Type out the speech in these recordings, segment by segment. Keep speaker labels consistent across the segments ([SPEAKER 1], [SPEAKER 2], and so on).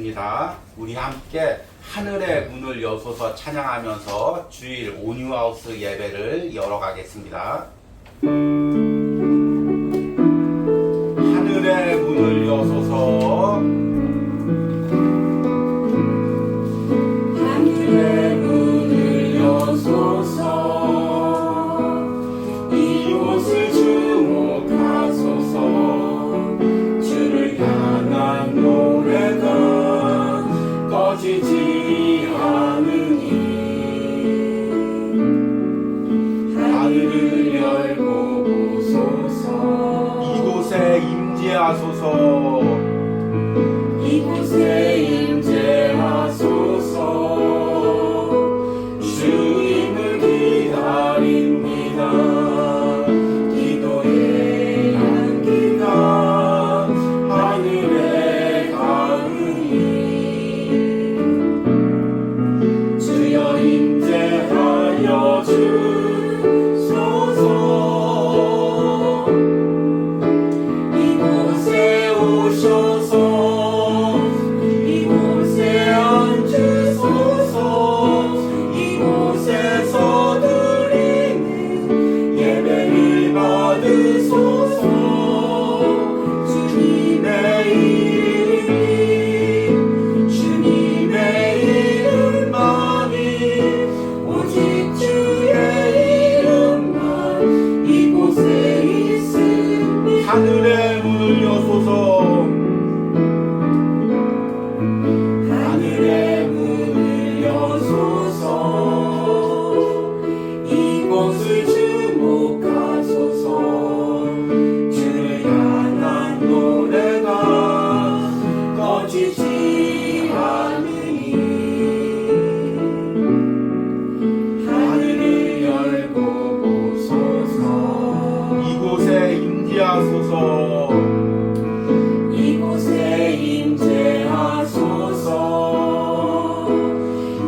[SPEAKER 1] 기도드립니다. 우리 함께 하늘의 문을 여소서 찬양하면서 주일 온유하우스 예배를 열어가겠습니다. 하늘의 문을 여소서,
[SPEAKER 2] 하늘의 문을 여소서, 이곳을 주목하소서. 주를 향한 노래가 꺼지지 않으니 하늘을 열고 보소서.
[SPEAKER 1] 이곳에 임재하소서,
[SPEAKER 2] 이곳에 임재하소서. 주님을 기다립니다. 기도의 향기가 하늘에 닿으니 주여 임재하여 주소서. 이곳에 오셔서 이곳에 앉으소서. 이곳에서 드리는 예배를 받으소서. 주님의 이름이 주님의 이름만이 오직 주의 이름만 이곳에 있으니
[SPEAKER 1] 하늘의 문을 여소서,
[SPEAKER 2] 하늘의 문을 여소서. 이곳을 주목하소서. 주를 향한 노래가 꺼지지 않으니 하늘을 열고 보소서.
[SPEAKER 1] 이곳에 임재하소서,
[SPEAKER 2] 이곳에 임재하소서.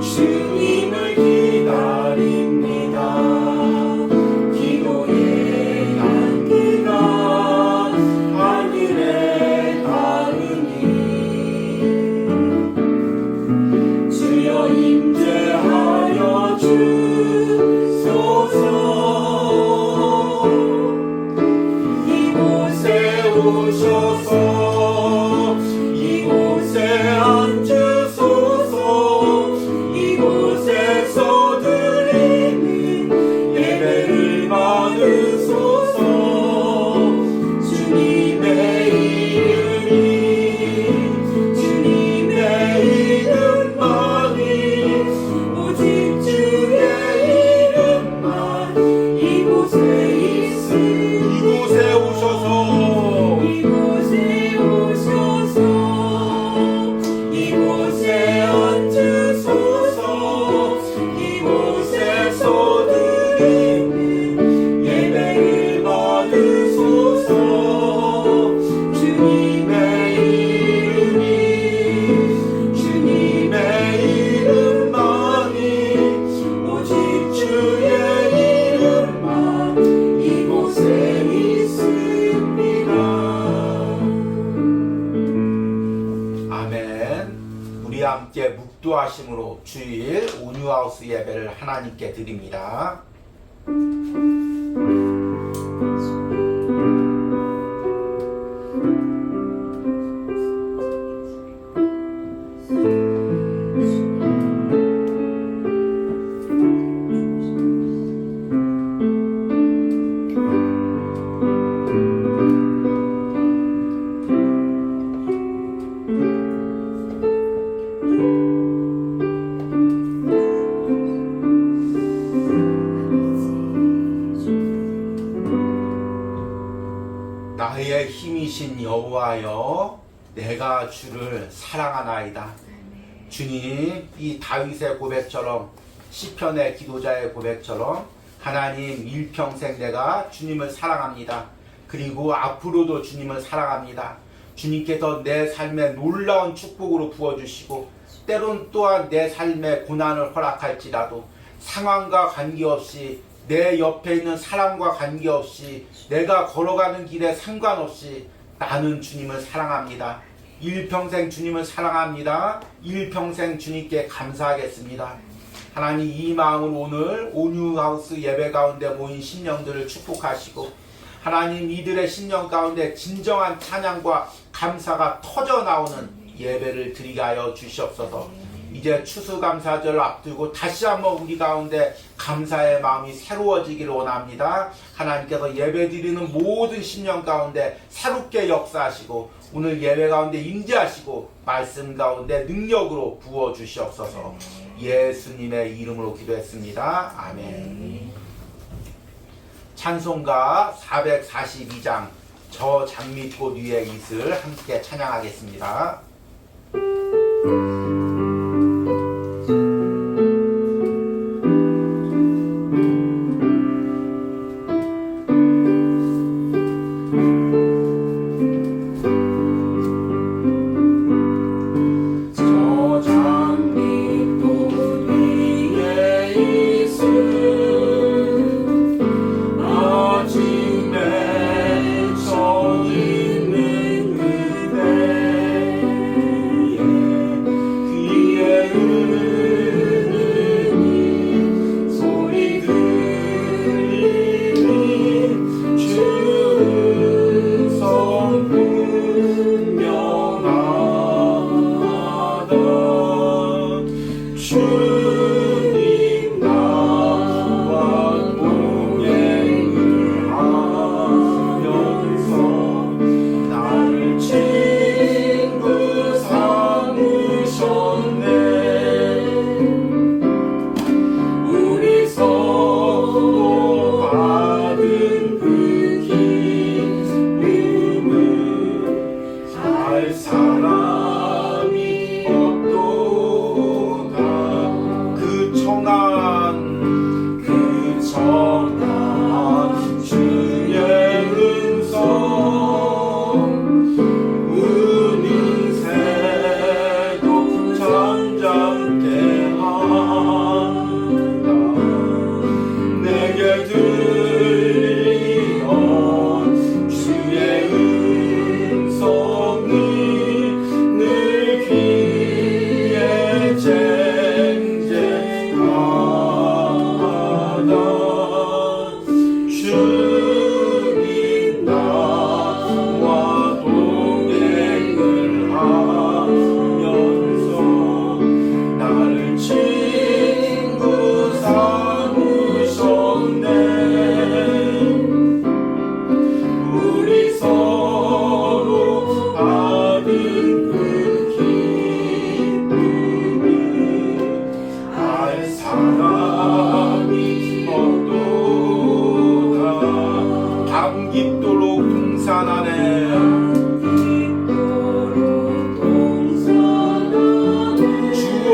[SPEAKER 2] 주님을 기다립니다. 기도의 향기가 하늘에 닿으니 주여 임재하여 주소서. 이곳에 오셔서 이곳에 앉으소서. 이곳에서 드리는 예배를 받으소서. 주님의 이름이 주님의 이름만이 오직 주의 이름만 이곳에 있으니
[SPEAKER 1] 이곳에 오셔서,
[SPEAKER 2] 이곳에 오셔서 이곳에 앉으소서. 이곳에서 드리는 예배를 받으소서. 주님의 이름이 주님의 이름만이 오직 주의 이름만 이곳에 있습니다.
[SPEAKER 1] 아멘. 우리 함께 묵도하심으로 주일 온유하우스 예배를 하나님께 드립니다. 나의 힘이신 여호와여, 내가 주를 사랑하나이다. 주님, 이 다윗의 고백처럼, 시편의 기도자의 고백처럼 하나님, 일평생 내가 주님을 사랑합니다. 그리고 앞으로도 주님을 사랑합니다. 주님께서 내 삶에 놀라운 축복으로 부어주시고 때론 또한 내 삶에 고난을 허락할지라도 상황과 관계없이 내 옆에 있는 사람과 관계없이 내가 걸어가는 길에 상관없이 나는 주님을 사랑합니다. 일평생 주님을 사랑합니다. 일평생 주님께 감사하겠습니다. 하나님, 이 마음으로 오늘 온유하우스 예배 가운데 모인 심령들을 축복하시고, 하나님, 이들의 심령 가운데 진정한 찬양과 감사가 터져 나오는 예배를 드리게 하여 주시옵소서. 이제 추수감사절 앞두고 다시 한번 우리 가운데 감사의 마음이 새로워지기를 원합니다. 하나님께서 예배 드리는 모든 심령 가운데 새롭게 역사하시고, 오늘 예배 가운데 임재하시고, 말씀 가운데 능력으로 부어주시옵소서. 예수님의 이름으로 기도했습니다. 아멘. 찬송가 442장 저 장미꽃 위에 있을 함께 찬양하겠습니다.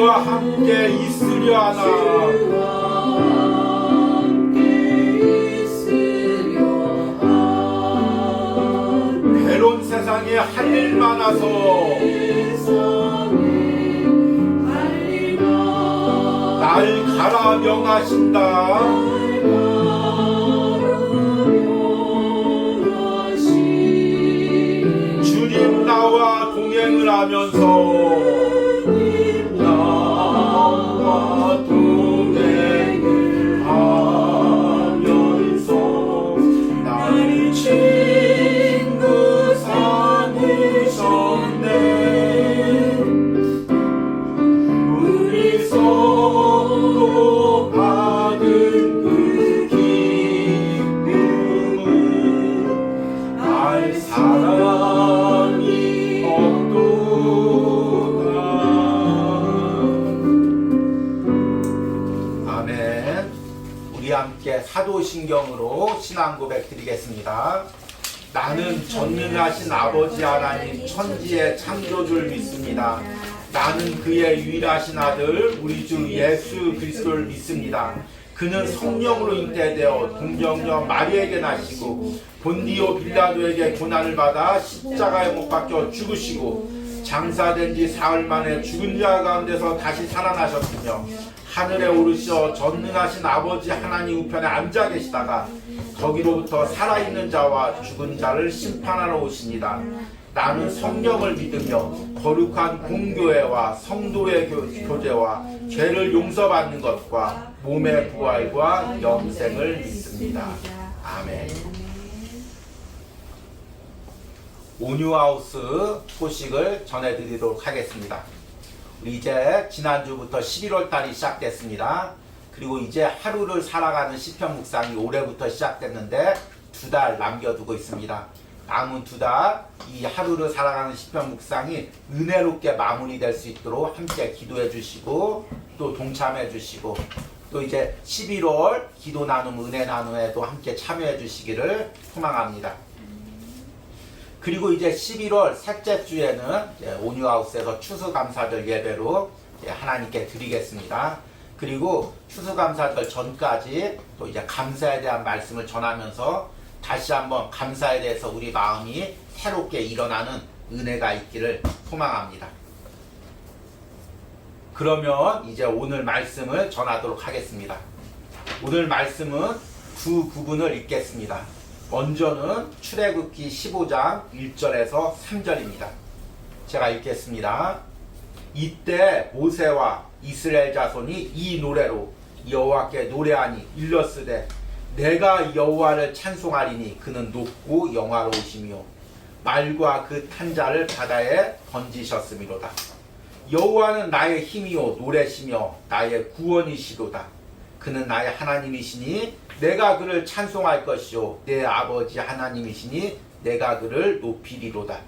[SPEAKER 1] 함께 있으려 하나. 괴로운 세상에 할 일 많아서 날 가라 명하신다. 주님 나와 동행을 하면서 함께 사도신경으로 신앙 고백 드리겠습니다. 나는 전능하신 아버지 하나님 천지의 창조주를 믿습니다. 나는 그의 유일하신 아들 우리 주 예수 그리스도를 믿습니다. 그는 성령으로 잉태되어 동정녀 마리에게 나시고 본디오 빌라도에게 고난을 받아 십자가에 못 박혀 죽으시고 장사된 지 사흘 만에 죽은 자 가운데서 다시 살아나셨으며 하늘에 오르시어 전능하신 아버지 하나님 우편에 앉아 계시다가 거기로부터 살아있는 자와 죽은 자를 심판하러 오십니다. 나는 성령을 믿으며 거룩한 공교회와 성도의 교제와 죄를 용서받는 것과 몸의 부활과 영생을 믿습니다. 아멘. 온유하우스 소식을 전해드리도록 하겠습니다. 우리 이제 지난주부터 11월 달이 시작됐습니다. 그리고 이제 하루를 살아가는 시편 묵상이 올해부터 시작됐는데 2달 남겨두고 있습니다. 남은 2달 이 하루를 살아가는 시편 묵상이 은혜롭게 마무리될 수 있도록 함께 기도해 주시고 또 동참해 주시고 또 이제 11월 기도 나눔 은혜 나눔에도 함께 참여해 주시기를 소망합니다. 그리고 이제 11월 셋째 주에는 온유하우스에서 추수감사절 예배로 하나님께 드리겠습니다. 그리고 추수감사절 전까지 또 이제 감사에 대한 말씀을 전하면서 다시 한번 감사에 대해서 우리 마음이 새롭게 일어나는 은혜가 있기를 소망합니다. 그러면 이제 오늘 말씀을 전하도록 하겠습니다. 오늘 말씀은 두 부분을 읽겠습니다. 먼저는 출애굽기 15장 1절에서 3절입니다. 제가 읽겠습니다. 이때 모세와 이스라엘 자손이 이 노래로 여호와께 노래하니 일렀으되 내가 여호와를 찬송하리니 그는 높고 영화로우시며 말과 그 탄자를 바다에 던지셨음이로다. 여호와는 나의 힘이요 노래시며 나의 구원이시로다. 그는 나의 하나님이시니 내가 그를 찬송할 것이요 내 아버지 하나님이시니 내가 그를 높이리로다.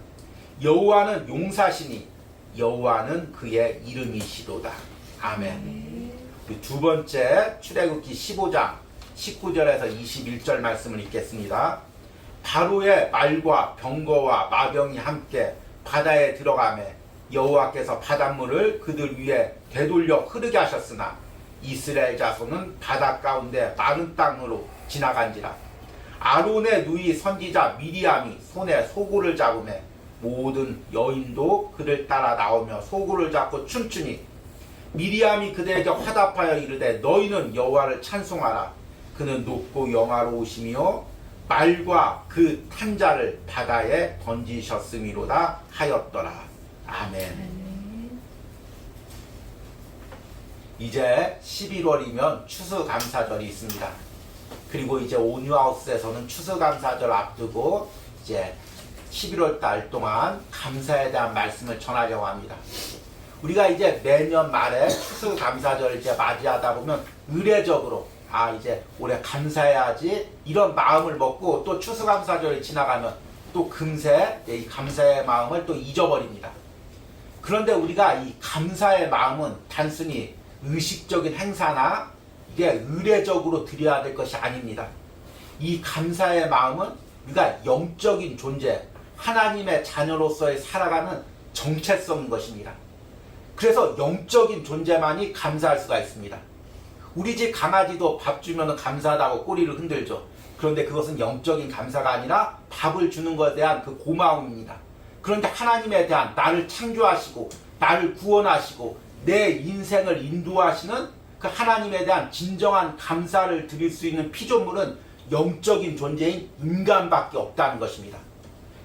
[SPEAKER 1] 여호와는 용사시니 여호와는 그의 이름이시로다. 아멘. 두 번째 출애굽기 15장 19절에서 21절 말씀을 읽겠습니다. 바로의 말과 병거와 마병이 함께 바다에 들어가매 여호와께서 바닷물을 그들 위에 되돌려 흐르게 하셨으나 이스라엘 자손은 바다 가운데 마른 땅으로 지나간지라. 아론의 누이 선지자 미리암이 손에 소고를 잡으매 모든 여인도 그를 따라 나오며 소고를 잡고 춤추니 미리암이 그들에게 화답하여 이르되 너희는 여호와를 찬송하라. 그는 높고 영화로우시며 말과 그 탄자를 바다에 던지셨음이로다 하였더라. 아멘. 이제 11월이면 추수감사절이 있습니다. 그리고 이제 온유하우스에서는 추수감사절 앞두고 이제 11월 달 동안 감사에 대한 말씀을 전하려고 합니다. 우리가 이제 매년 말에 추수감사절 이제 맞이하다 보면 의례적으로 이제 올해 감사해야지 이런 마음을 먹고 또 추수감사절이 지나가면 또 금세 이 감사의 마음을 또 잊어버립니다. 그런데 우리가 이 감사의 마음은 단순히 의식적인 행사나 이게 의례적으로 드려야 될 것이 아닙니다. 이 감사의 마음은 우리가 영적인 존재, 하나님의 자녀로서의 살아가는 정체성인 것입니다. 그래서 영적인 존재만이 감사할 수가 있습니다. 우리 집 강아지도 밥 주면 감사하다고 꼬리를 흔들죠. 그런데 그것은 영적인 감사가 아니라 밥을 주는 것에 대한 그 고마움입니다. 그런데 하나님에 대한 나를 창조하시고 나를 구원하시고 내 인생을 인도하시는 그 하나님에 대한 진정한 감사를 드릴 수 있는 피조물은 영적인 존재인 인간밖에 없다는 것입니다.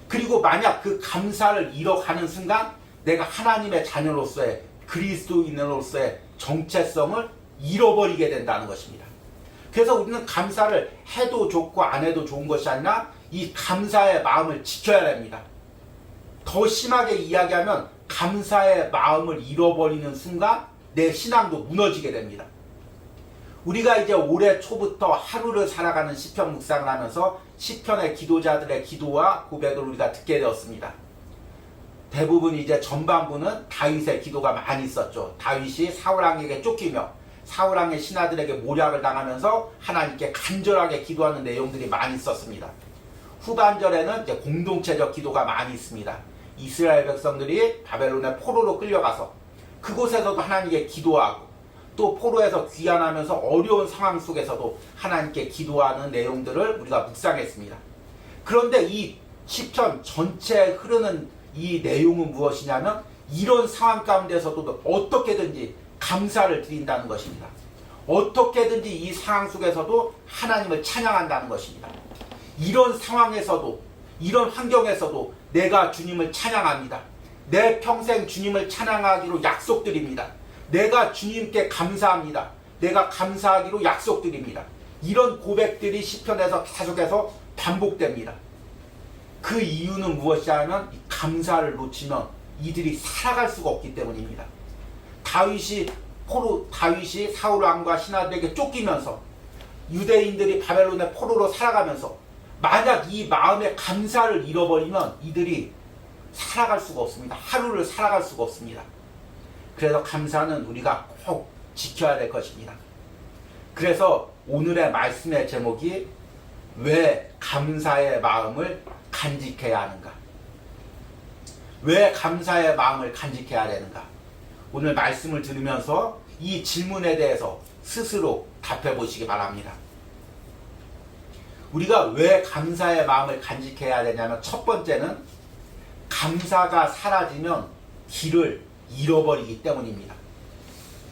[SPEAKER 1] 그리고 만약 그 감사를 잃어가는 순간 내가 하나님의 자녀로서의 그리스도인으로서의 정체성을 잃어버리게 된다는 것입니다. 그래서 우리는 감사를 해도 좋고 안 해도 좋은 것이 아니라 이 감사의 마음을 지켜야 됩니다. 더 심하게 이야기하면 감사의 마음을 잃어버리는 순간 내 신앙도 무너지게 됩니다. 우리가 이제 올해 초부터 하루를 살아가는 시편 묵상을 하면서 시편의 기도자들의 기도와 고백을 우리가 듣게 되었습니다. 대부분 이제 전반부는 다윗의 기도가 많이 있었죠. 다윗이 사울왕에게 쫓기며 사울왕의 신하들에게 모략을 당하면서 하나님께 간절하게 기도하는 내용들이 많이 있었습니다. 후반절에는 이제 공동체적 기도가 많이 있습니다. 이스라엘 백성들이 바벨론의 포로로 끌려가서 그곳에서도 하나님께 기도하고 또 포로에서 귀환하면서 어려운 상황 속에서도 하나님께 기도하는 내용들을 우리가 묵상했습니다. 그런데 이 시편 전체에 흐르는 이 내용은 무엇이냐면 이런 상황 가운데서도 어떻게든지 감사를 드린다는 것입니다. 어떻게든지 이 상황 속에서도 하나님을 찬양한다는 것입니다. 이런 상황에서도 이런 환경에서도 내가 주님을 찬양합니다. 내 평생 주님을 찬양하기로 약속드립니다. 내가 주님께 감사합니다. 내가 감사하기로 약속드립니다. 이런 고백들이 시편에서 계속해서 반복됩니다. 그 이유는 무엇이냐면 감사를 놓치면 이들이 살아갈 수가 없기 때문입니다. 다윗이 사울 왕과 신하들에게 쫓기면서 유대인들이 바벨론의 포로로 살아가면서 만약 이 마음의 감사를 잃어버리면 이들이 살아갈 수가 없습니다. 하루를 살아갈 수가 없습니다. 그래서 감사는 우리가 꼭 지켜야 될 것입니다. 그래서 오늘의 말씀의 제목이 왜 감사의 마음을 간직해야 하는가? 왜 감사의 마음을 간직해야 되는가? 오늘 말씀을 들으면서 이 질문에 대해서 스스로 답해 보시기 바랍니다. 우리가 왜 감사의 마음을 간직해야 되냐면 첫 번째는 감사가 사라지면 길을 잃어버리기 때문입니다.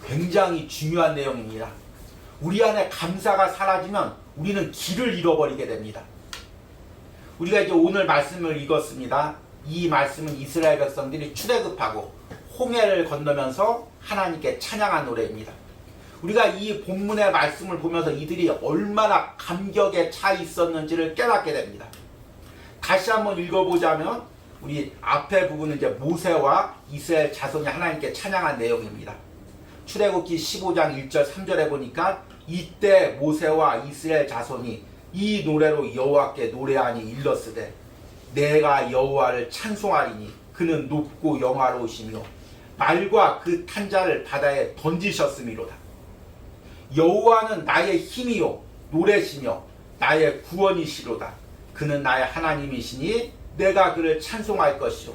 [SPEAKER 1] 굉장히 중요한 내용입니다. 우리 안에 감사가 사라지면 우리는 길을 잃어버리게 됩니다. 우리가 이제 오늘 말씀을 읽었습니다. 이 말씀은 이스라엘 백성들이 출애굽하고 홍해를 건너면서 하나님께 찬양한 노래입니다. 우리가 이 본문의 말씀을 보면서 이들이 얼마나 감격에 차 있었는지를 깨닫게 됩니다. 다시 한번 읽어보자면 우리 앞에 부분은 이제 모세와 이스라엘 자손이 하나님께 찬양한 내용입니다. 출애굽기 15장 1절 3절에 보니까 이때 모세와 이스라엘 자손이 이 노래로 여호와께 노래하니 일렀으되 내가 여호와를 찬송하리니 그는 높고 영화로우시며 말과 그 탄자를 바다에 던지셨음이로다. 여호와는 나의 힘이요 노래시며 나의 구원이시로다. 그는 나의 하나님이시니 내가 그를 찬송할 것이요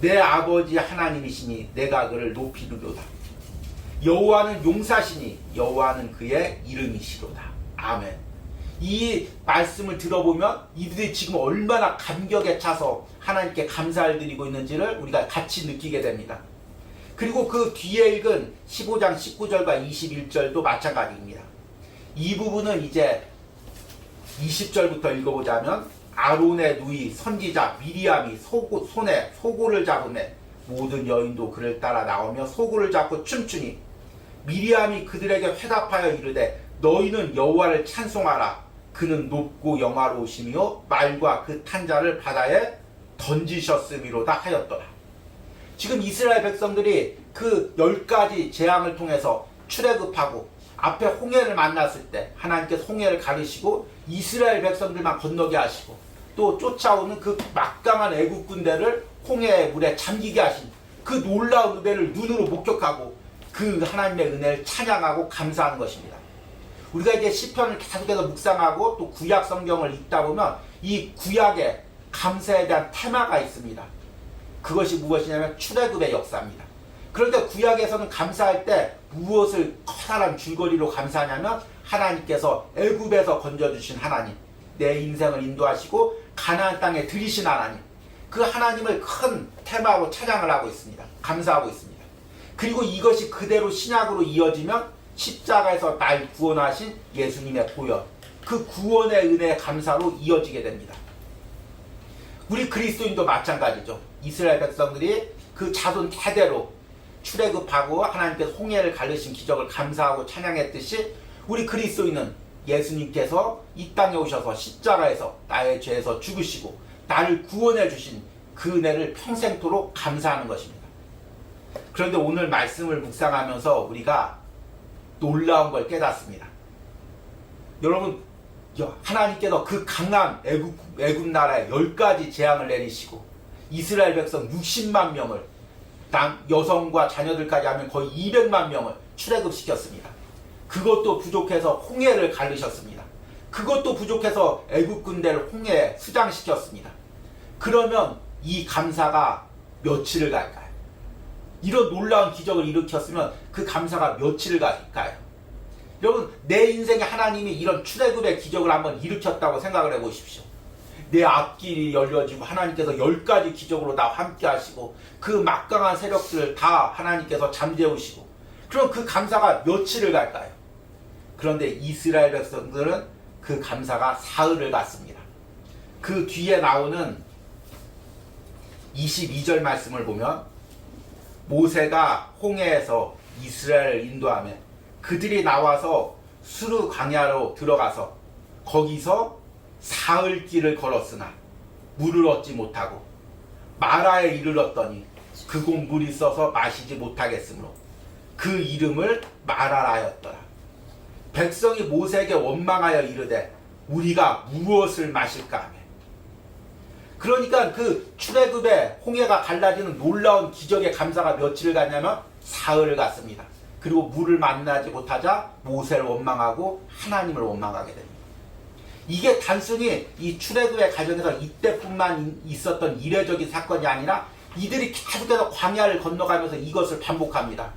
[SPEAKER 1] 내 아버지 하나님이시니 내가 그를 높이리로다. 여호와는 용사시니 여호와는 그의 이름이시로다. 아멘. 이 말씀을 들어보면 이들이 지금 얼마나 감격에 차서 하나님께 감사를 드리고 있는지를 우리가 같이 느끼게 됩니다. 그리고 그 뒤에 읽은 15장 19절과 21절도 마찬가지입니다. 이 부분은 이제 20절부터 읽어보자면 아론의 누이 선지자 미리암이 손에 소고를 잡으매 모든 여인도 그를 따라 나오며 소고를 잡고 춤추니 미리암이 그들에게 회답하여 이르되 너희는 여호와를 찬송하라. 그는 높고 영화로우시며 말과 그 탄자를 바다에 던지셨음이로다 하였더라. 지금 이스라엘 백성들이 그 10가지 재앙을 통해서 출애굽하고 앞에 홍해를 만났을 때 하나님께서 홍해를 가르시고 이스라엘 백성들만 건너게 하시고 또 쫓아오는 그 막강한 애국 군대를 홍해의 물에 잠기게 하신 그 놀라운 은혜를 눈으로 목격하고 그 하나님의 은혜를 찬양하고 감사하는 것입니다. 우리가 이제 시편을 계속해서 묵상하고 또 구약 성경을 읽다 보면 이 구약에 감사에 대한 테마가 있습니다. 그것이 무엇이냐면 출애굽의 역사입니다. 그런데 구약에서는 감사할 때 무엇을 커다란 줄거리로 감사하냐면 하나님께서 애굽에서 건져주신 하나님, 내 인생을 인도하시고 가나안 땅에 들이신 하나님, 그 하나님을 큰 테마로 찬양을 하고 있습니다. 감사하고 있습니다. 그리고 이것이 그대로 신약으로 이어지면 십자가에서 날 구원하신 예수님의 보혈, 그 구원의 은혜의 감사로 이어지게 됩니다. 우리 그리스도인도 마찬가지죠. 이스라엘 백성들이 그 자손 대대로 출애굽하고 하나님께서 홍해를 가르신 기적을 감사하고 찬양했듯이 우리 그리스도인은 예수님께서 이 땅에 오셔서 십자가에서 나의 죄에서 죽으시고 나를 구원해 주신 그 은혜를 평생토록 감사하는 것입니다. 그런데 오늘 말씀을 묵상하면서 우리가 놀라운 걸 깨닫습니다. 여러분, 하나님께서 그 강한 애굽 나라에 10가지 재앙을 내리시고 이스라엘 백성 60만 명을 여성과 자녀들까지 하면 거의 200만 명을 출애굽시켰습니다. 그것도 부족해서 홍해를 가르셨습니다. 그것도 부족해서 애굽 군대를 홍해에 수장시켰습니다. 그러면 이 감사가 며칠을 갈까요? 이런 놀라운 기적을 일으켰으면 그 감사가 며칠을 갈까요? 여러분, 내 인생에 하나님이 이런 출애굽의 기적을 한번 일으켰다고 생각을 해보십시오. 내 앞길이 열려지고 하나님께서 10가지 기적으로 다 함께 하시고 그 막강한 세력들을 다 하나님께서 잠재우시고 그럼 그 감사가 며칠을 갈까요? 그런데 이스라엘 백성들은 그 감사가 사흘을 갔습니다. 그 뒤에 나오는 22절 말씀을 보면 모세가 홍해에서 이스라엘을 인도하며 그들이 나와서 수르 광야로 들어가서 거기서 사흘 길을 걸었으나 물을 얻지 못하고 마라에 이르렀더니 그곳 물이 써서 마시지 못하겠으므로 그 이름을 마라라 하였더라. 백성이 모세에게 원망하여 이르되 우리가 무엇을 마실까 하며. 그러니까 그 출애굽의 홍해가 갈라지는 놀라운 기적의 감사가 며칠을 갔냐면 사흘을 갔습니다. 그리고 물을 만나지 못하자 모세를 원망하고 하나님을 원망하게 됩니다. 이게 단순히 이 출애굽의 과정에서 이때뿐만 있었던 이례적인 사건이 아니라 이들이 계속해서 광야를 건너가면서 이것을 반복합니다.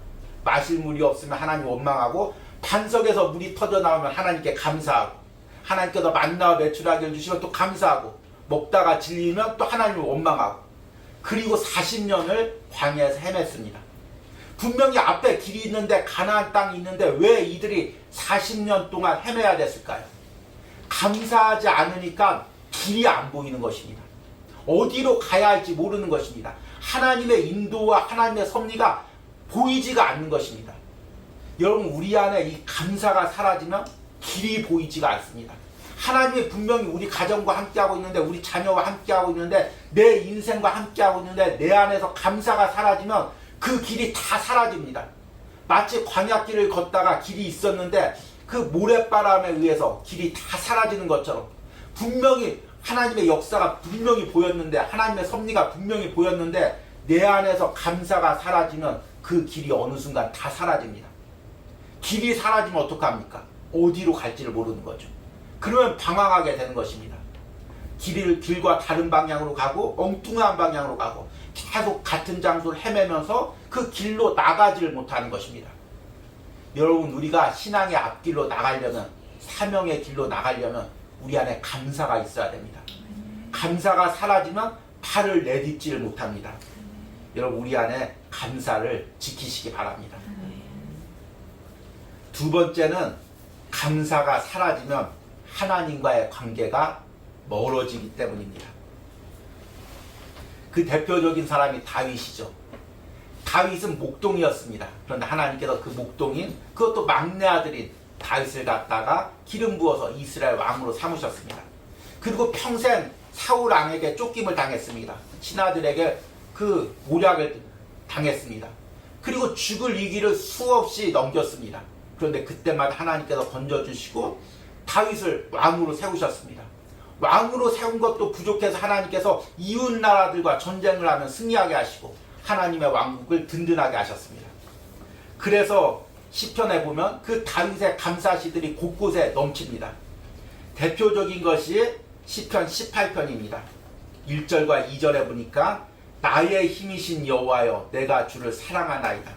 [SPEAKER 1] 마실 물이 없으면 하나님 원망하고 반석에서 물이 터져 나오면 하나님께 감사하고 하나님께서 만나와 메추라기를 주시면 또 감사하고 먹다가 질리면 또 하나님을 원망하고 그리고 40년을 광야에서 헤맸습니다. 분명히 앞에 길이 있는데 가나안 땅이 있는데 왜 이들이 40년 동안 헤매야 됐을까요? 감사하지 않으니까 길이 안 보이는 것입니다. 어디로 가야 할지 모르는 것입니다. 하나님의 인도와 하나님의 섭리가 보이지가 않는 것입니다. 여러분 우리 안에 이 감사가 사라지면 길이 보이지가 않습니다. 하나님이 분명히 우리 가정과 함께하고 있는데 우리 자녀와 함께하고 있는데 내 인생과 함께하고 있는데 내 안에서 감사가 사라지면 그 길이 다 사라집니다. 마치 광야길을 걷다가 길이 있었는데 그 모래바람에 의해서 길이 다 사라지는 것처럼 분명히 하나님의 역사가 분명히 보였는데 하나님의 섭리가 분명히 보였는데 내 안에서 감사가 사라지면 그 길이 어느 순간 다 사라집니다. 길이 사라지면 어떡합니까? 어디로 갈지를 모르는 거죠. 그러면 방황하게 되는 것입니다. 길과 다른 방향으로 가고 엉뚱한 방향으로 가고 계속 같은 장소를 헤매면서 그 길로 나가지를 못하는 것입니다. 여러분 우리가 신앙의 앞길로 나가려면 사명의 길로 나가려면 우리 안에 감사가 있어야 됩니다. 감사가 사라지면 팔을 내딛지를 못합니다. 여러분 우리 안에 감사를 지키시기 바랍니다. 두 번째는 감사가 사라지면 하나님과의 관계가 멀어지기 때문입니다. 그 대표적인 사람이 다윗이죠. 다윗은 목동이었습니다. 그런데 하나님께서 그 목동인 그것도 막내 아들인 다윗을 갖다가 기름 부어서 이스라엘 왕으로 삼으셨습니다. 그리고 평생 사울 왕에게 쫓김을 당했습니다. 신하들에게 그 모략을 당했습니다. 그리고 죽을 위기를 수없이 넘겼습니다. 그런데 그때마다 하나님께서 건져주시고 다윗을 왕으로 세우셨습니다. 왕으로 세운 것도 부족해서 하나님께서 이웃 나라들과 전쟁을 하면 승리하게 하시고 하나님의 왕국을 든든하게 하셨습니다. 그래서 시편에 보면 그 다윗의 감사시들이 곳곳에 넘칩니다. 대표적인 것이 시편 18편입니다. 1절과 2절에 보니까 나의 힘이신 여호와여 내가 주를 사랑하나이다.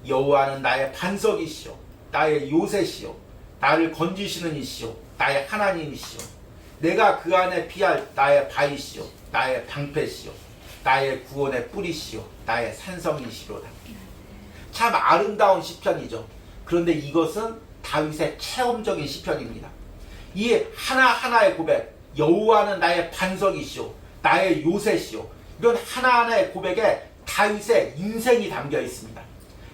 [SPEAKER 1] 여호와는 나의 반석이시오 나의 요새시오 나를 건지시는 이시오 나의 하나님이시오 내가 그 안에 피할 나의 바위시오 나의 방패시오 나의 구원의 뿌리시오 나의 산성이시로다. 참 아름다운 시편이죠. 그런데 이것은 다윗의 체험적인 시편입니다. 이 하나하나의 고백 여호와는 나의 반석이시오 나의 요새시오 이런 하나하나의 고백에 다윗의 인생이 담겨 있습니다.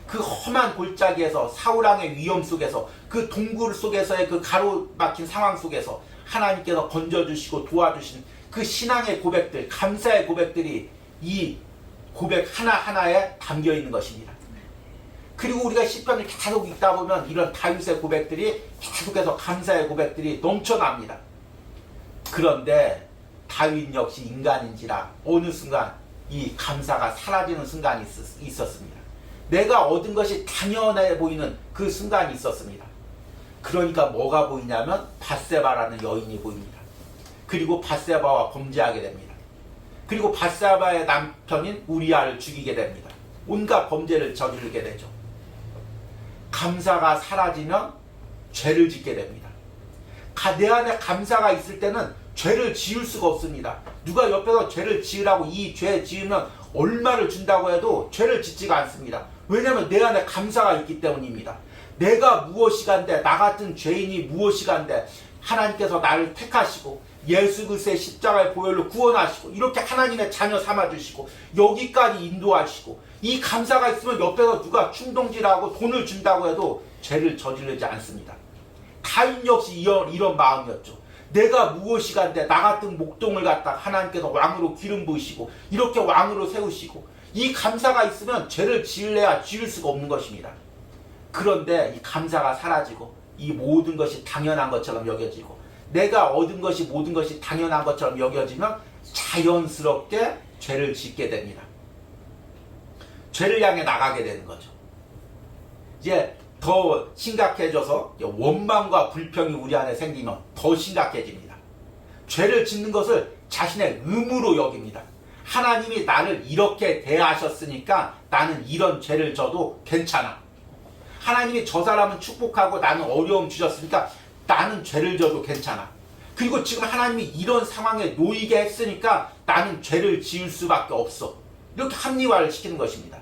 [SPEAKER 1] 그 험한 골짜기에서 사울왕의 위험 속에서 그 동굴 속에서의 그 가로막힌 상황 속에서 하나님께서 건져주시고 도와주신 그 신앙의 고백들 감사의 고백들이 이 고백 하나하나에 담겨 있는 것입니다. 그리고 우리가 시편을 계속 읽다 보면 이런 다윗의 고백들이 계속해서 감사의 고백들이 넘쳐납니다. 그런데 다윗 역시 인간인지라 어느 순간 이 감사가 사라지는 순간이 있었습니다. 내가 얻은 것이 당연해 보이는 그 순간이 있었습니다. 그러니까 뭐가 보이냐면 밧세바라는 여인이 보입니다. 그리고 밧세바와 범죄하게 됩니다. 그리고 밧세바의 남편인 우리아를 죽이게 됩니다. 온갖 범죄를 저지르게 되죠. 감사가 사라지면 죄를 짓게 됩니다. 내 안에 감사가 있을 때는 죄를 지을 수가 없습니다. 누가 옆에서 죄를 지으라고 이 죄 지으면 얼마를 준다고 해도 죄를 짓지가 않습니다. 왜냐하면 내 안에 감사가 있기 때문입니다. 내가 무엇이간데 나 같은 죄인이 무엇이간데 하나님께서 나를 택하시고 예수 그리스도의 십자가의 보혈로 구원하시고 이렇게 하나님의 자녀 삼아주시고 여기까지 인도하시고 이 감사가 있으면 옆에서 누가 충동질하고 돈을 준다고 해도 죄를 저지르지 않습니다. 다윗 역시 이런 마음이었죠. 내가 무엇이 간데 나 같은 목동을 갖다 하나님께서 왕으로 기름 부으시고 이렇게 왕으로 세우시고 이 감사가 있으면 죄를 지을래야 지을 수가 없는 것입니다. 그런데 이 감사가 사라지고 이 모든 것이 당연한 것처럼 여겨지고 내가 얻은 것이 모든 것이 당연한 것처럼 여겨지면 자연스럽게 죄를 짓게 됩니다. 죄를 향해 나가게 되는 거죠. 이제 더 심각해져서 원망과 불평이 우리 안에 생기면 더 심각해집니다. 죄를 짓는 것을 자신의 의무로 여깁니다. 하나님이 나를 이렇게 대하셨으니까 나는 이런 죄를 져도 괜찮아. 하나님이 저 사람은 축복하고 나는 어려움 주셨으니까 나는 죄를 져도 괜찮아. 그리고 지금 하나님이 이런 상황에 놓이게 했으니까 나는 죄를 지을 수밖에 없어. 이렇게 합리화를 시키는 것입니다.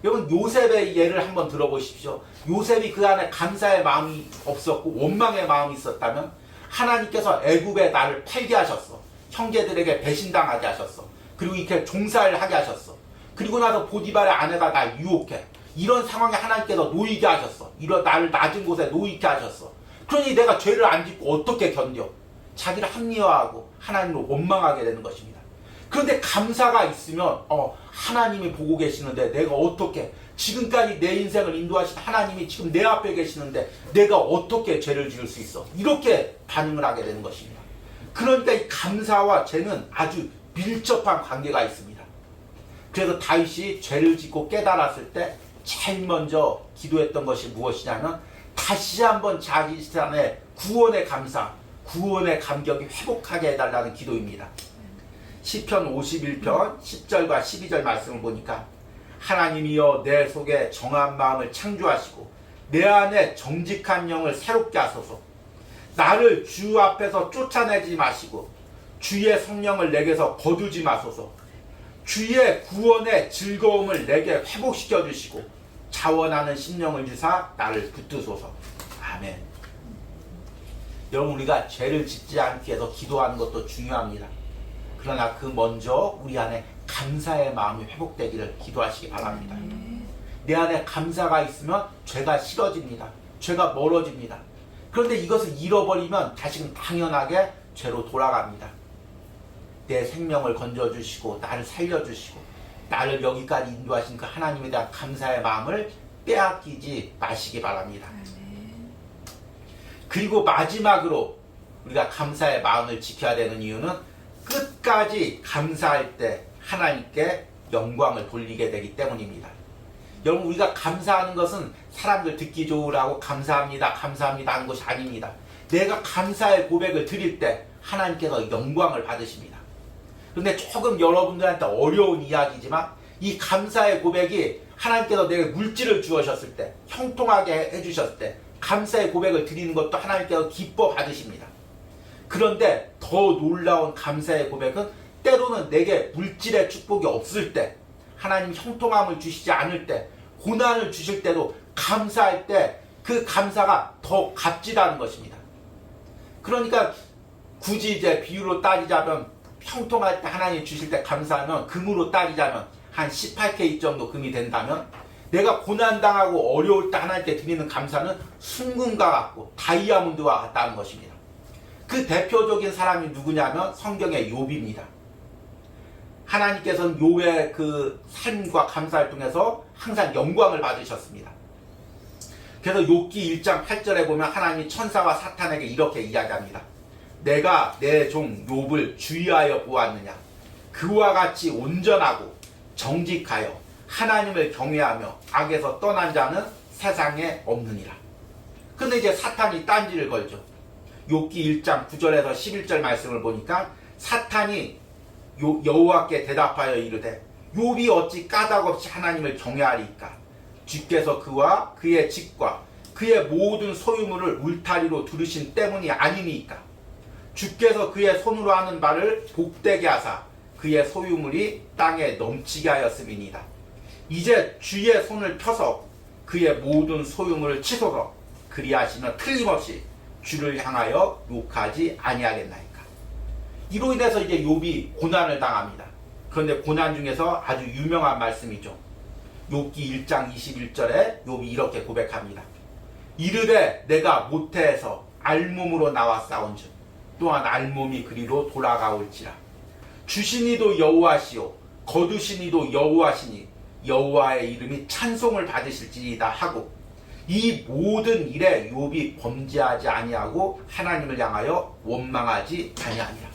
[SPEAKER 1] 여러분 요셉의 예를 한번 들어보십시오. 요셉이 그 안에 감사의 마음이 없었고 원망의 마음이 있었다면 하나님께서 애굽에 나를 팔게 하셨어. 형제들에게 배신당하게 하셨어. 그리고 이렇게 종살을 하게 하셨어. 그리고 나서 보디발의 아내가 날 유혹해. 이런 상황에 하나님께서 놓이게 하셨어. 이런 나를 낮은 곳에 놓이게 하셨어. 그러니 내가 죄를 안 짓고 어떻게 견뎌? 자기를 합리화하고 하나님을 원망하게 되는 것입니다. 그런데 감사가 있으면 하나님이 보고 계시는데 내가 어떻게 지금까지 내 인생을 인도하신 하나님이 지금 내 앞에 계시는데 내가 어떻게 죄를 지을 수 있어? 이렇게 반응을 하게 되는 것입니다. 그러니까 이 감사와 죄는 아주 밀접한 관계가 있습니다. 그래서 다윗이 죄를 짓고 깨달았을 때 제일 먼저 기도했던 것이 무엇이냐면 다시 한번 자기 삶의 구원의 감사, 구원의 감격이 회복하게 해달라는 기도입니다. 시편 51편 10절과 12절 말씀을 보니까 하나님이여 내 속에 정한 마음을 창조하시고 내 안에 정직한 영을 새롭게 하소서. 나를 주 앞에서 쫓아내지 마시고 주의 성령을 내게서 거두지 마소서. 주의 구원의 즐거움을 내게 회복시켜 주시고 자원하는 심령을 주사 나를 붙드소서. 아멘. 여러분 우리가 죄를 짓지 않기 위해서 기도하는 것도 중요합니다. 그러나 그 먼저 우리 안에 감사의 마음이 회복되기를 기도하시기 바랍니다. 내 안에 감사가 있으면 죄가 싫어집니다. 죄가 멀어집니다. 그런데 이것을 잃어버리면 다시금 당연하게 죄로 돌아갑니다. 내 생명을 건져주시고 나를 살려주시고 나를 여기까지 인도하신 그 하나님에 대한 감사의 마음을 빼앗기지 마시기 바랍니다. 그리고 마지막으로 우리가 감사의 마음을 지켜야 되는 이유는 끝까지 감사할 때 하나님께 영광을 돌리게 되기 때문입니다. 여러분 우리가 감사하는 것은 사람들 듣기 좋으라고 감사합니다 감사합니다 하는 것이 아닙니다. 내가 감사의 고백을 드릴 때 하나님께서 영광을 받으십니다. 그런데 조금 여러분들한테 어려운 이야기지만 이 감사의 고백이 하나님께서 내게 물질을 주셨을 때 형통하게 해주셨을 때 감사의 고백을 드리는 것도 하나님께서 기뻐 받으십니다. 그런데 더 놀라운 감사의 고백은 때로는 내게 물질의 축복이 없을 때 하나님 형통함을 주시지 않을 때 고난을 주실 때도 감사할 때 그 감사가 더 값지다는 것입니다. 그러니까 굳이 이제 비유로 따지자면 형통할 때 하나님 주실 때 감사하면 금으로 따지자면 한 18K 정도 금이 된다면 내가 고난당하고 어려울 때 하나님께 드리는 감사는 순금과 같고 다이아몬드와 같다는 것입니다. 그 대표적인 사람이 누구냐면 성경의 욥입니다. 하나님께서는 욥의 그 삶과 감사를 통해서 항상 영광을 받으셨습니다. 그래서 욥기 1장 8절에 보면 하나님이 천사와 사탄에게 이렇게 이야기합니다. 내가 내 종 욥을 주의하여 보았느냐. 그와 같이 온전하고 정직하여 하나님을 경외하며 악에서 떠난 자는 세상에 없느니라. 근데 이제 사탄이 딴지를 걸죠. 욥기 1장 9절에서 11절 말씀을 보니까 사탄이 여호와께 대답하여 이르되 욥이 어찌 까닭없이 하나님을 경외하리까. 주께서 그와 그의 집과 그의 모든 소유물을 울타리로 두르신 때문이 아니니까. 주께서 그의 손으로 하는 바를 복되게 하사 그의 소유물이 땅에 넘치게 하였음이니이다. 이제 주의 손을 펴서 그의 모든 소유물을 치소서. 그리하시면 틀림없이 주를 향하여 욕하지 아니하겠나이까. 이로 인해서 이제 욥이 고난을 당합니다. 그런데 고난 중에서 아주 유명한 말씀이죠. 욥기 1장 21절에 욥이 이렇게 고백합니다. 이르되 내가 모태에서 알몸으로 나와 싸운즉 또한 알몸이 그리로 돌아가올지라. 주시니도 여호와시요 거두시니도 여호와시니 여호와의 이름이 찬송을 받으실지이다 하고, 이 모든 일에 욥이 범죄하지 아니하고 하나님을 향하여 원망하지 아니하니라.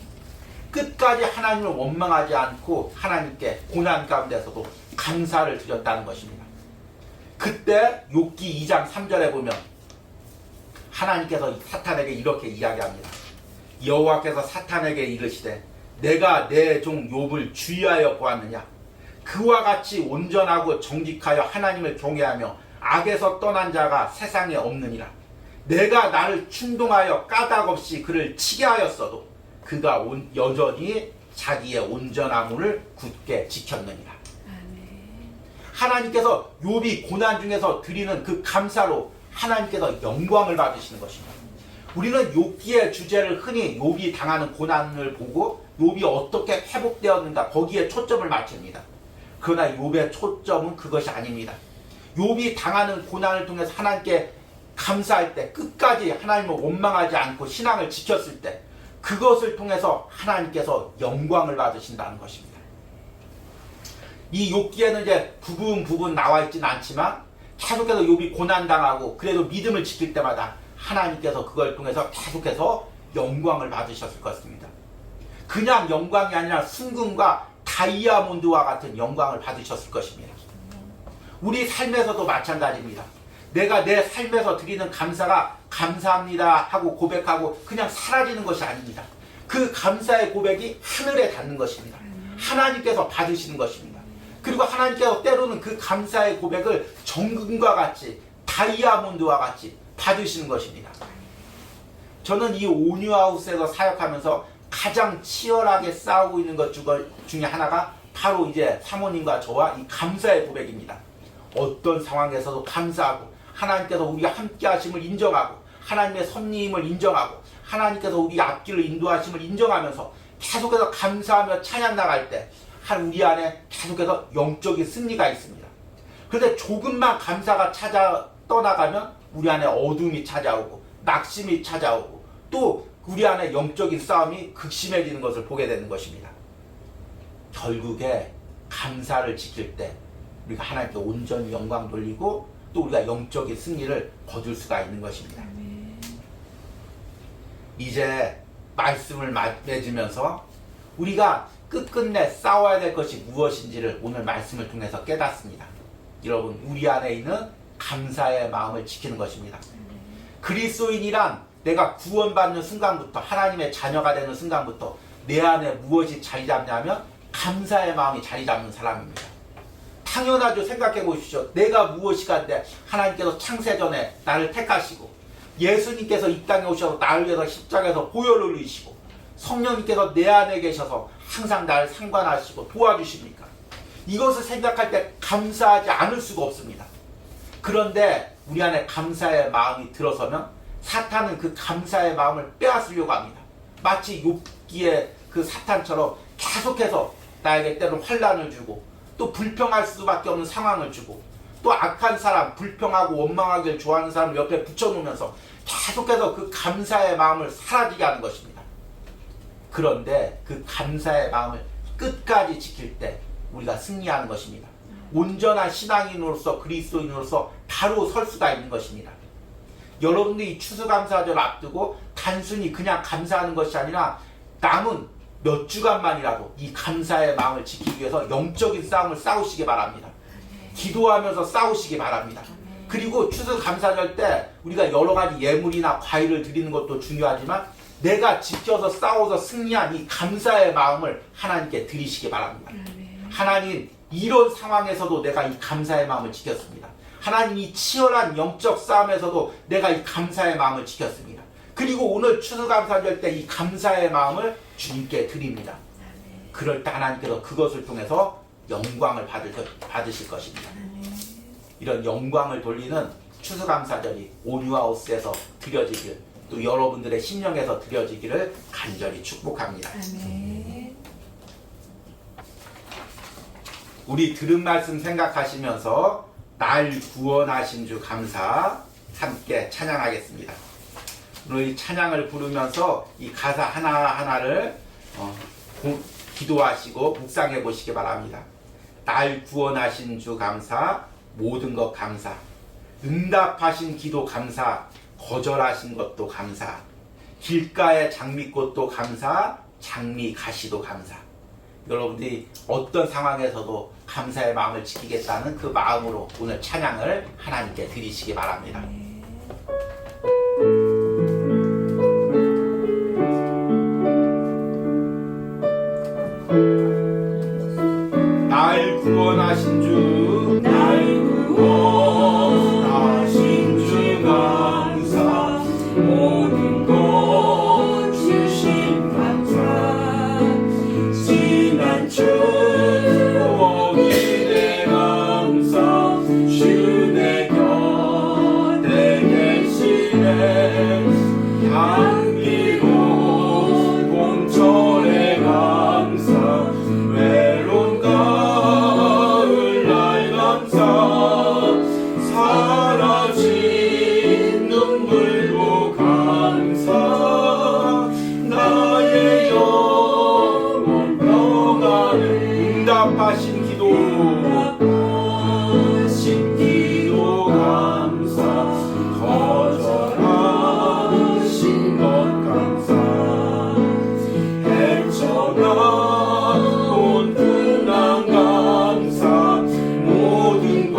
[SPEAKER 1] 끝까지 하나님을 원망하지 않고 하나님께 고난 가운데서도 감사를 드렸다는 것입니다. 그때 욥기 2장 3절에 보면 하나님께서 사탄에게 이렇게 이야기합니다. 여호와께서 사탄에게 이르시되 내가 내 종 욥을 주의하여 보았느냐. 그와 같이 온전하고 정직하여 하나님을 경외하며 악에서 떠난 자가 세상에 없느니라. 내가 나를 충동하여 까닭없이 그를 치게 하였어도 그가 여전히 자기의 온전함을 굳게 지켰느니라. 하나님께서 욥이 고난 중에서 드리는 그 감사로 하나님께서 영광을 받으시는 것입니다. 우리는 욥기의 주제를 흔히 욥이 당하는 고난을 보고 욥이 어떻게 회복되었는가 거기에 초점을 맞춥니다. 그러나 욥의 초점은 그것이 아닙니다. 욥이 당하는 고난을 통해서 하나님께 감사할 때, 끝까지 하나님을 원망하지 않고 신앙을 지켰을 때, 그것을 통해서 하나님께서 영광을 받으신다는 것입니다. 이 욥기에는 이제 부분 나와 있지는 않지만 계속해서 욥이 고난당하고 그래도 믿음을 지킬 때마다 하나님께서 그걸 통해서 계속해서 영광을 받으셨을 것입니다. 그냥 영광이 아니라 순금과 다이아몬드와 같은 영광을 받으셨을 것입니다. 우리 삶에서도 마찬가지입니다. 내가 내 삶에서 드리는 감사가 감사합니다 하고 고백하고 그냥 사라지는 것이 아닙니다. 그 감사의 고백이 하늘에 닿는 것입니다. 하나님께서 받으시는 것입니다. 그리고 하나님께서 때로는 그 감사의 고백을 정금과 같이 다이아몬드와 같이 받으시는 것입니다. 저는 이 온유하우스에서 사역하면서 가장 치열하게 싸우고 있는 것 중에 하나가 바로 이제 사모님과 저와 이 감사의 고백입니다. 어떤 상황에서도 감사하고 하나님께서 우리가 함께 하심을 인정하고 하나님의 섭리임을 인정하고 하나님께서 우리 앞길을 인도하심을 인정하면서 계속해서 감사하며 찬양 나갈 때 우리 안에 계속해서 영적인 승리가 있습니다. 그런데 조금만 감사가 떠나가면 우리 안에 어둠이 찾아오고 낙심이 찾아오고 또 우리 안에 영적인 싸움이 극심해지는 것을 보게 되는 것입니다. 결국에 감사를 지킬 때 우리가 하나님께 온전히 영광 돌리고 또 우리가 영적인 승리를 거둘 수가 있는 것입니다. 이제 말씀을 맺으면서 우리가 끝끝내 싸워야 될 것이 무엇인지를 오늘 말씀을 통해서 깨닫습니다. 여러분, 우리 안에 있는 감사의 마음을 지키는 것입니다. 그리스도인이란 내가 구원받는 순간부터 하나님의 자녀가 되는 순간부터 내 안에 무엇이 자리 잡냐면 감사의 마음이 자리 잡는 사람입니다. 당연하죠. 생각해 보십시오. 내가 무엇이간데 하나님께서 창세전에 나를 택하시고 예수님께서 이 땅에 오셔서 나를 위해서 십자가에서 보혈을 흘리시고 성령님께서 내 안에 계셔서 항상 나를 상관하시고 도와주십니까? 이것을 생각할 때 감사하지 않을 수가 없습니다. 그런데 우리 안에 감사의 마음이 들어서면 사탄은 그 감사의 마음을 빼앗으려고 합니다. 마치 욥기의 그 사탄처럼 계속해서 나에게 때로 환난을 주고 또 불평할 수밖에 없는 상황을 주고 또 악한 사람, 불평하고 원망하기를 좋아하는 사람을 옆에 붙여놓으면서 계속해서 그 감사의 마음을 사라지게 하는 것입니다. 그런데 그 감사의 마음을 끝까지 지킬 때 우리가 승리하는 것입니다. 온전한 신앙인으로서 그리스도인으로서 바로 설 수가 있는 것입니다. 여러분들이 추수감사절 앞두고 단순히 그냥 감사하는 것이 아니라 남은 몇 주간만이라도 이 감사의 마음을 지키기 위해서 영적인 싸움을 싸우시기 바랍니다. 기도하면서 싸우시기 바랍니다. 그리고 추수감사절 때 우리가 여러 가지 예물이나 과일을 드리는 것도 중요하지만 내가 지켜서 싸워서 승리한 이 감사의 마음을 하나님께 드리시기 바랍니다. 하나님, 이런 상황에서도 내가 이 감사의 마음을 지켰습니다. 하나님, 이 치열한 영적 싸움에서도 내가 이 감사의 마음을 지켰습니다. 그리고 오늘 추수감사절 때 이 감사의 마음을 주님께 드립니다. 그럴 때 하나님께서 그것을 통해서 영광을 받으실 것입니다. 이런 영광을 돌리는 추수감사절이 온유하우스에서 드려지길 또 여러분들의 심령에서 드려지기를 간절히 축복합니다.
[SPEAKER 3] 아멘.
[SPEAKER 1] 우리 들은 말씀 생각하시면서 날 구원하신 주 감사 함께 찬양하겠습니다. 오늘 이 찬양을 부르면서 이 가사 하나하나를 기도하시고 묵상해 보시기 바랍니다. 날 구원하신 주 감사, 모든 것 감사, 응답하신 기도 감사, 거절하신 것도 감사, 길가의 장미꽃도 감사, 장미 가시도 감사. 여러분들이 어떤 상황에서도 감사의 마음을 지키겠다는 그 마음으로 오늘 찬양을 하나님께 드리시기 바랍니다. 날 구원하신 주,
[SPEAKER 2] 날 구원하신 주 감사 모든 것 주신 감사 지난 추억이네 감사 주 내 곁에 계시네 향기로운 봄철의 감사 외로운 가을날 감사 사라진 눈물도 감사 나의 영혼 평안을
[SPEAKER 1] 응답하신 기도,
[SPEAKER 2] 응답하신 기도 감사 거절하신 것 감사 헤쳐나온苦难 감사 모든 것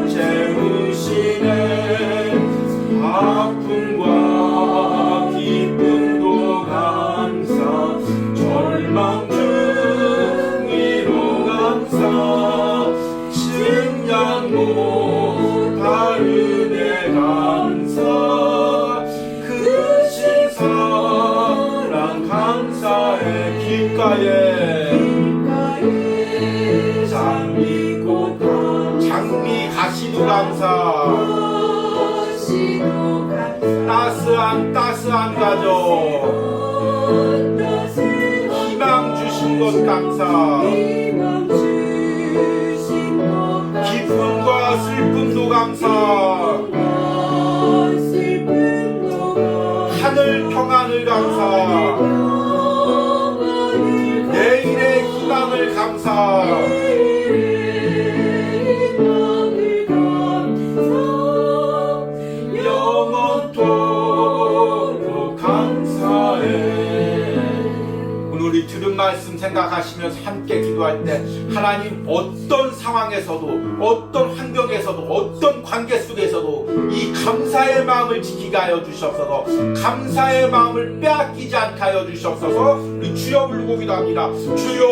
[SPEAKER 2] 채우시네 아픔과 기쁨도 감사 절망 중 위로 감사 증량 못할 은혜 감사 크신 사랑 감사해 길가에 장미꽃
[SPEAKER 1] 장미 가시도 감사, 따스한 가족, 희망 주신 것 감사, 기쁨과 슬픔도 감사, 하늘 평안을 감사, 내일의 희망을 감사, 영원토록 감사해. 오늘 우리 들은 말씀 생각하시면서 함께 기도할 때 하나님 어떤 상황에서도 어떤 환경에서도 어떤 관계 속에서도 이 감사의 마음을 지키게 하여 주시옵소서. 감사의 마음을 빼앗기지 않게 하여 주시옵소서. 우리 주여 부르고 기도합니다. 주여,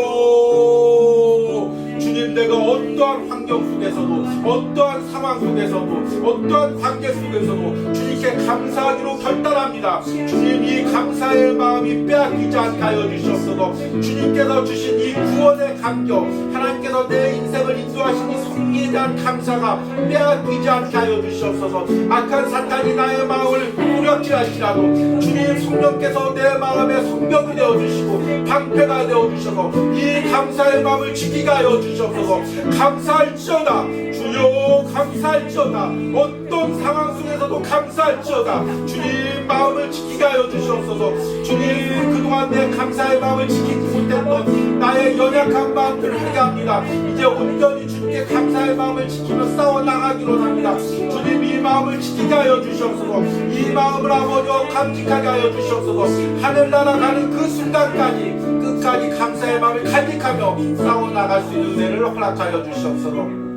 [SPEAKER 1] 주님, 내가 어떠한 환경 속에서도 어떠한 상황 속에서도 어떠한 관계 속에서도 주님께 감사하기로 결단합니다. 주님, 이 감사의 마음이 빼앗기지 않게 하여 주시옵소서. 주님께서 주신 이 구원의 감격, 하나님께서 내 인생을 인도하신 이 섭리에 대한 감사가 빼앗기지 않게 하여 주시옵소서. 악한 사탄이 나의 마음을 꾸렸지 할지라도 주님 성령께서 내 마음에 성벽이 되어주시고 방패가 되어주셔서 이 감사의 마음을 지키게 하여 주시옵소서. 감사할지어다. 주여, 감사할지어다. 어떤 상황 속에서도 감사할지어다. 주님, 마음을 지키게 하여 주시옵소서. 주님, 그동안 내 감사의 마음을 지키지 못했던 나의 연약한 마음들을 회개합니다. 이제 온전히 주님께 감사의 마음을 지키며 싸워나가기로 합니다. 주님, 이 마음을 지키게 하여 주시옵소서. 이 마음을 아버지와 감직하게 하여 주시옵소서. 하늘나라 가는 그 순간까지 끝까지 감사의 마음을 간직하며 싸워나갈 수 있는 은혜를 허락하여 주시옵소서.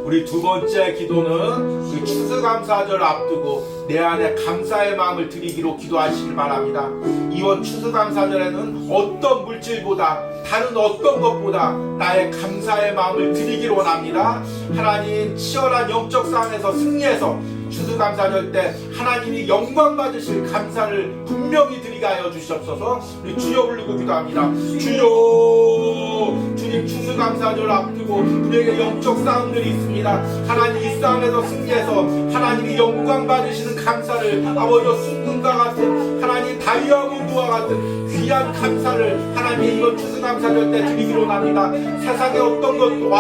[SPEAKER 1] 우리 두 번째 기도는 그 추수감사절 앞두고 내 안에 감사의 마음을 드리기로 기도하시길 바랍니다. 이번 추수감사절에는 어떤 물질보다 다른 어떤 것보다 나의 감사의 마음을 드리기로 원합니다. 하나님, 치열한 영적 싸움에서 승리해서 추수감사절 때 하나님이 영광 받으실 감사를 분명히 드리게 하여 주시옵소서. 우리 주여 부르고 기도합니다. 주여, 주님 주님 추수감사절 앞두고 우리에게 영적 싸움들이 있습니다. 하나님 이 싸움에서 승리해서 하나님이 영광 받으시는 감사를 아버지 순금과 같은 하나님 다이아몬드와 같은 귀한 감사를 하나님의 이번 추수감사절 때 드리기로 합니다. 세상에 어떤 것도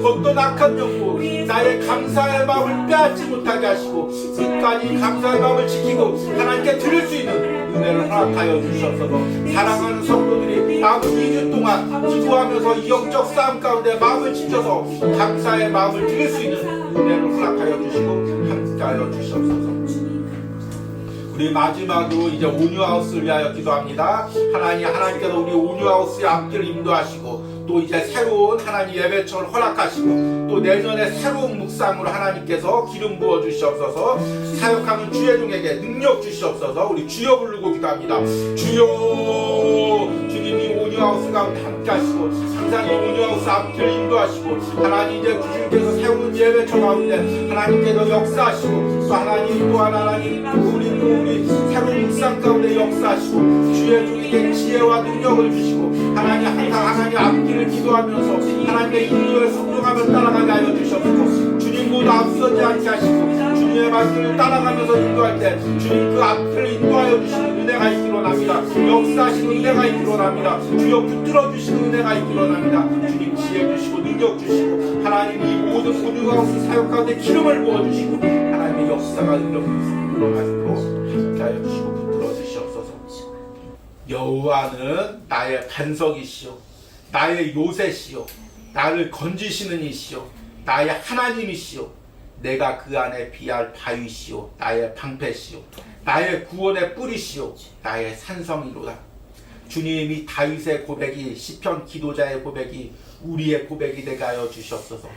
[SPEAKER 1] 어떤 악한 영도 나의 감사의 마음을 빼앗지 못하게 하시고 끝까지 감사의 마음을 지키고 하나님께 드릴 수 있는 은혜를 허락하여 주셨어서 사랑하는 성도들이 남은 2주 동안 기도하면서 이 영적 싸움 가운데 마음을 지켜서 감사의 마음을 드릴 수 있는 은혜를 허락하여 주시고 함께하여 주시옵소서. 우리 마지막으로 이제 온유하우스를 위하여 기도합니다. 하나님께서 우리 온유하우스의 앞길을 인도하시고 또 이제 새로운 하나님 예배처를 허락하시고 또 내년에 새로운 묵상으로 하나님께서 기름 부어 주시옵소서. 사역하는 주의 종에게 능력 주시옵소서. 우리 주여 부르고 기도합니다. 주여. 주님이 온유하우스 가운데 함께 하시고 항상 이 온유하우스 앞길을 인도하시고 하나님 이제 주님께서 세우는 예배처 가운데 하나님께서 역사하시고 또 하나님 또한 하나님 우리 새로운 묵상 가운데 역사하시고 주의 종에게 지혜와 능력을 주시고 하나님 항상 하나님 앞길을 기도하면서 하나님의 인도에 순종하며 따라가게 하여 주시옵소서. 주님보다 앞서지 않게 하시고 주님의 말씀을 따라가면서 인도할 때 주님 그 앞길을 인도하여 주시는 은혜가 있기로 합니다. 역사하시는 은혜가 있기로 합니다. 주여 붙들어 주시는 은혜가 있기로 합니다. 주님 지혜 주시고 능력 주시고 하나님 이 모든 온유하우스 사역 가운데 기름을 부어주시고 하나님의 역사가 일어나도록 함께하여 주시고 붙들어 주시옵소서. 여호와는 나의 반석이시오 나의 요새시오 나를 건지시는 이시오 나의 하나님이시오 내가 그 안에 비할 바위시오 나의 방패시오 나의 구원의 뿌리시오 나의 산성이로다. 주님이 다윗의 고백이 시편 기도자의 고백이 우리의 고백이 되게 하여 주시옵소서.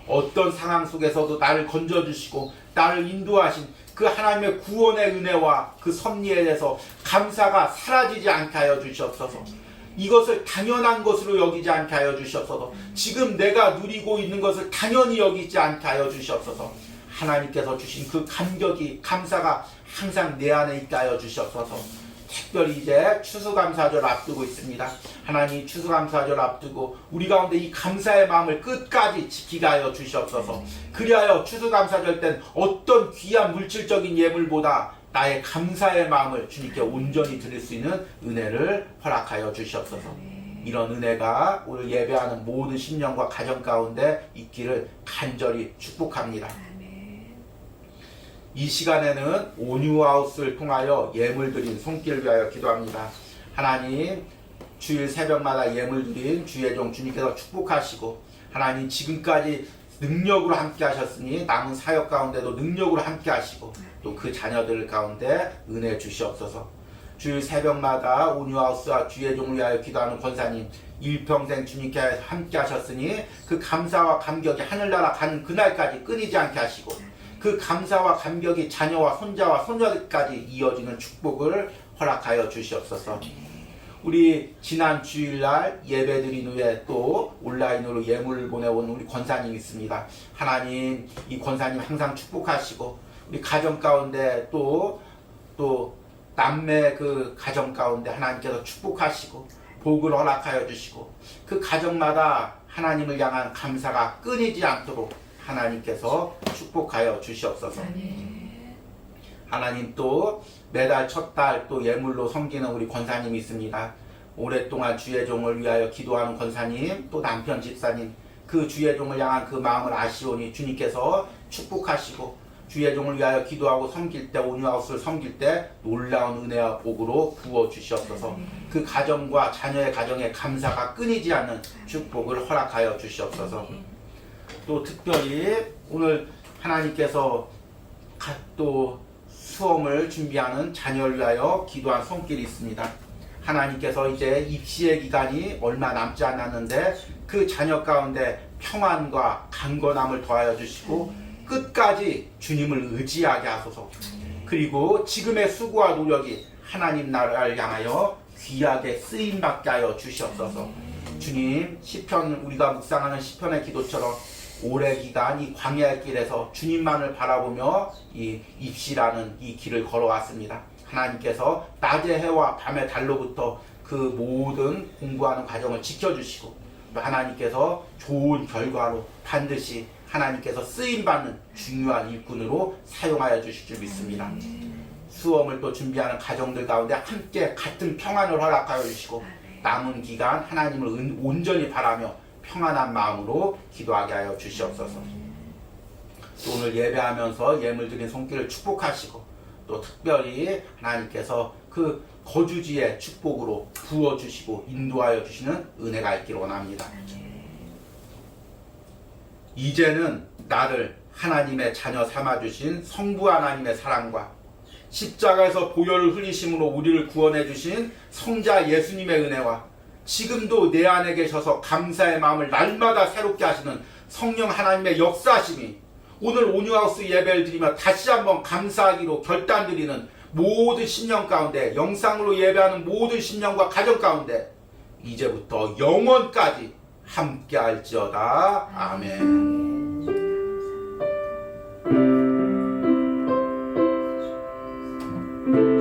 [SPEAKER 1] 어떤 상황 속에서도 나를 건져주시고 나를 인도하신 그 하나님의 구원의 은혜와 그 섭리에 대해서 감사가 사라지지 않게 하여 주시옵소서. 이것을 당연한 것으로 여기지 않게 하여 주시옵소서. 지금 내가 누리고 있는 것을 당연히 여기지 않게 하여 주시옵소서. 하나님께서 주신 그 감격이 감사가 항상 내 안에 있게 하여 주시옵소서. 특별히 이제 추수감사절 앞두고 있습니다. 하나님 추수감사절 앞두고 우리 가운데 이 감사의 마음을 끝까지 지키게 하여 주시옵소서. 그리하여 추수감사절 땐 어떤 귀한 물질적인 예물보다 나의 감사의 마음을 주님께 온전히 드릴 수 있는 은혜를 허락하여 주시옵소서. 이런 은혜가 오늘 예배하는 모든 심령과 가정 가운데 있기를 간절히 축복합니다. 이 시간에는 온유하우스를 통하여 예물 드린 손길을 위하여 기도합니다. 하나님 주일 새벽마다 예물 드린 주의 종 주님께서 축복하시고 하나님 지금까지 능력으로 함께 하셨으니 남은 사역 가운데도 능력으로 함께 하시고 또 그 자녀들 가운데 은혜 주시옵소서. 주일 새벽마다 온유하우스와 주의 종을 위하여 기도하는 권사님 일평생 주님께 함께 하셨으니 그 감사와 감격이 하늘나라 가는 그날까지 끊이지 않게 하시고 그 감사와 감격이 자녀와 손자와 손녀들까지 이어지는 축복을 허락하여 주시옵소서. 우리 지난 주일날 예배드린 후에 또 온라인으로 예물을 보내온 우리 권사님 있습니다. 하나님 이 권사님 항상 축복하시고 우리 가정 가운데 또 남매 그 가정 가운데 하나님께서 축복하시고 복을 허락하여 주시고 그 가정마다 하나님을 향한 감사가 끊이지 않도록 하나님께서 축복하여 주시옵소서. 하나님 또 매달 첫 달 또 예물로 섬기는 우리 권사님이 있습니다. 오랫동안 주의 종을 위하여 기도하는 권사님 또 남편 집사님 그 주의 종을 향한 그 마음을 아시오니 주님께서 축복하시고 주의 종을 위하여 기도하고 섬길 때 온유하우스를 섬길 때 놀라운 은혜와 복으로 부어 주시옵소서. 그 가정과 자녀의 가정에 감사가 끊이지 않는 축복을 허락하여 주시옵소서. 또 특별히 오늘 하나님께서 또 수험을 준비하는 자녀를 위하여 기도한 손길이 있습니다. 하나님께서 이제 입시의 기간이 얼마 남지 않았는데 그 자녀 가운데 평안과 강건함을 더하여 주시고 끝까지 주님을 의지하게 하소서. 그리고 지금의 수고와 노력이 하나님 나라를 향하여 귀하게 쓰임받게 하여 주시옵소서. 주님 시편 우리가 묵상하는 시편의 기도처럼 오래 기간 이 광야의 길에서 주님만을 바라보며 이 입시라는 이 길을 걸어왔습니다. 하나님께서 낮의 해와 밤의 달로부터 그 모든 공부하는 과정을 지켜주시고 하나님께서 좋은 결과로 반드시 하나님께서 쓰임받는 중요한 일꾼으로 사용하여 주실 줄 믿습니다. 수험을 또 준비하는 가정들 가운데 함께 같은 평안을 허락하여 주시고 남은 기간 하나님을 온전히 바라며 평안한 마음으로 기도하게 하여 주시옵소서. 또 오늘 예배하면서 예물 드린 손길을 축복하시고 또 특별히 하나님께서 그 거주지의 축복으로 부어주시고 인도하여 주시는 은혜가 있기를 원합니다. 이제는 나를 하나님의 자녀 삼아주신 성부 하나님의 사랑과 십자가에서 보혈을 흘리심으로 우리를 구원해 주신 성자 예수님의 은혜와 지금도 내 안에 계셔서 감사의 마음을 날마다 새롭게 하시는 성령 하나님의 역사심이 오늘 온유하우스 예배를 드리며 다시 한번 감사하기로 결단드리는 모든 신령 가운데, 영상으로 예배하는 모든 신령과 가정 가운데 이제부터 영원까지 함께 할지어다. 아멘.
[SPEAKER 2] 주